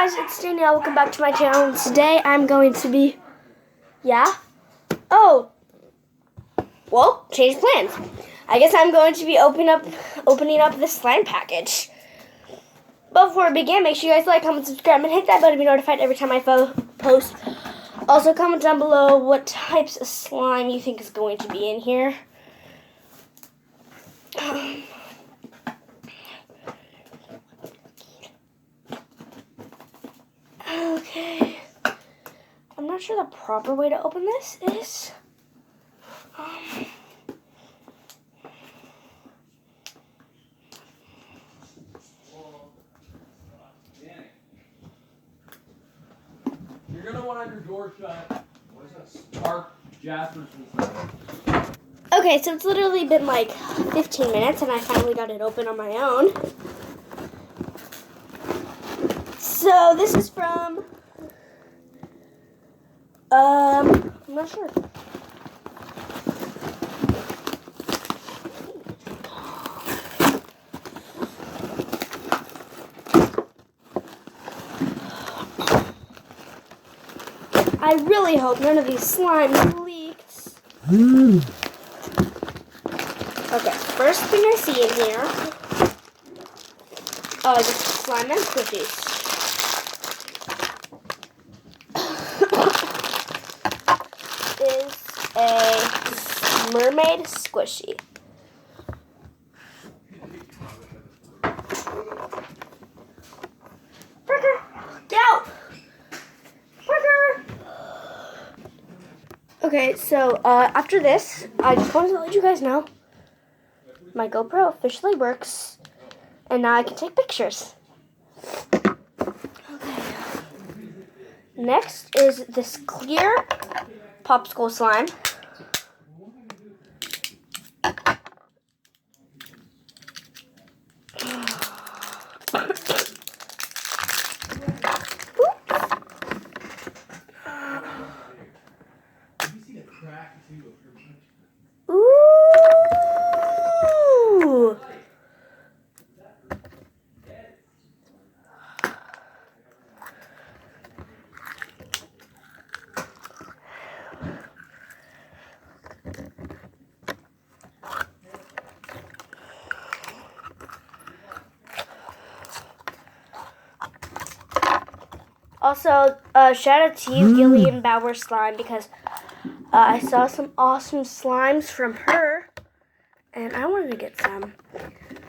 guys, it's Danielle. Welcome back to my channel. Today I'm going to be, change plans. I guess I'm going to be opening up this slime package. Before we begin, make sure you guys like, comment, subscribe, and hit that bell to be notified every time I post. Also, comment down below what types of slime you think is going to be in here. Okay. I'm not sure the proper way to open this is. You're gonna want your door shut. What is that? Spark Jasper's. Okay, so it's literally been like 15 minutes and I finally got it open on my own. So this is from, I'm not sure. I really hope none of these slimes leaked. Okay, first thing I see in here, just slime and squishies. Is a mermaid squishy. Okay, so after this, I just wanted to let you guys know my GoPro officially works, and now I can take pictures. Okay. Next is this clear popsicle slime. Ooh! Also, shout out to you, Gillian Bauer Slime, because I saw some awesome slimes from her, and I wanted to get some.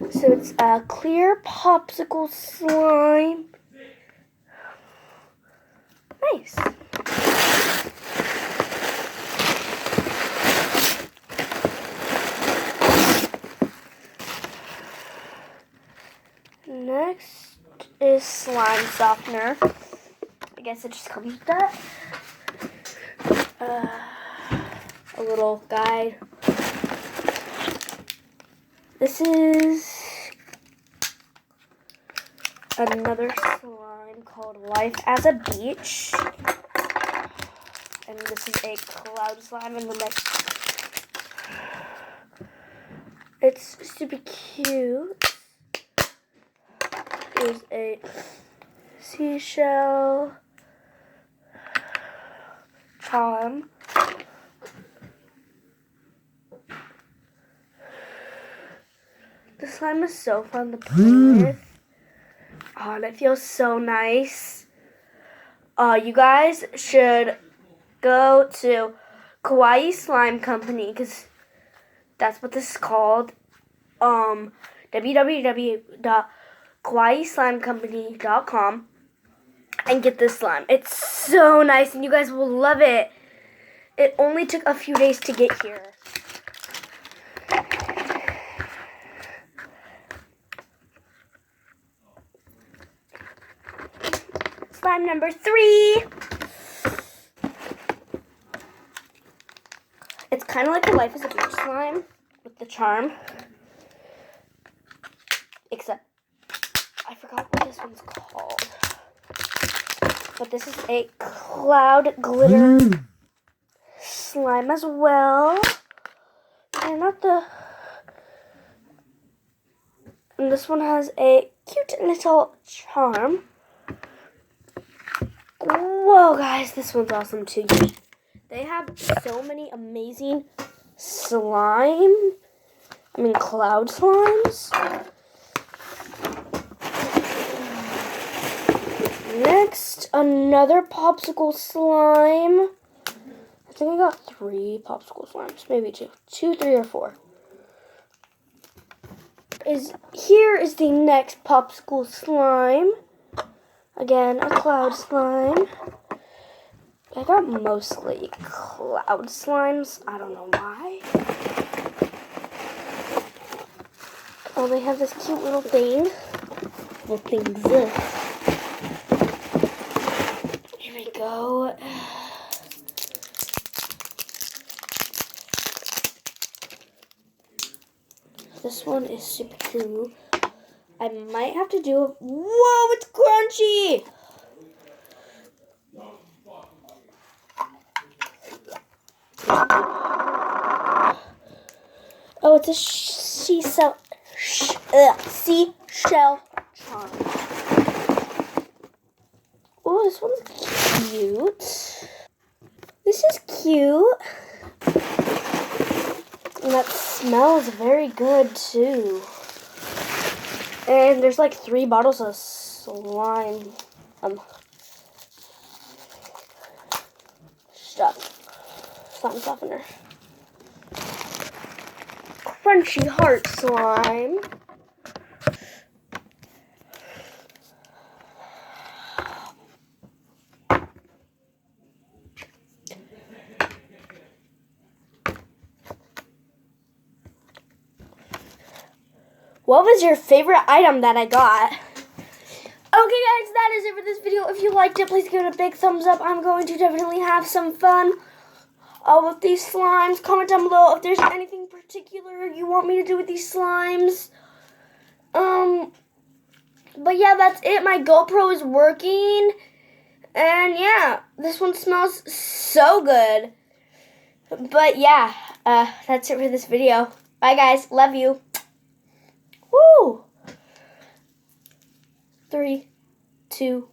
So it's a clear popsicle slime. Nice. Next is slime softener. I guess it just comes with that. A little guide. This is another slime called Life as a Beach. And this is a cloud slime in the mix. It's super cute. There's a seashell charm. The slime is so fun to play with. Oh, and it feels so nice. You guys should go to Kawaii Slime Company, because that's what this is called. www.kawaiislimecompany.com and get this slime. It's so nice and you guys will love it. It only took a few days to get here. Slime number 3. It's kind of like a Life as a Beach slime with the charm. Except, I forgot what this one's called. But this is a cloud glitter slime as well. And this one has a cute little charm. Whoa, guys, this one's awesome too. They have so many amazing cloud slimes. Next, another popsicle slime. I think I got 3 popsicle slimes, maybe 2, 3, or 4. Here is the next popsicle slime. Again, a cloud slime. I got mostly cloud slimes. I don't know why. Oh, they have this cute little thing. Little things. Here we go. This one is super cool. I might have to do whoa, it's crunchy! Oh, it's a seashell charm. Oh, this one's cute. This is cute. And that smells very good too. And there's like 3 bottles of slime stuff. Slime softener. Crunchy heart slime. What was your favorite item that I got? Okay guys, that is it for this video. If you liked it, please give it a big thumbs up. I'm going to definitely have some fun with these slimes. Comment down below if there's anything particular you want me to do with these slimes. But yeah, that's it. My GoPro is working. And yeah, this one smells so good. But yeah, that's it for this video. Bye guys, love you. Woo! 3, 2,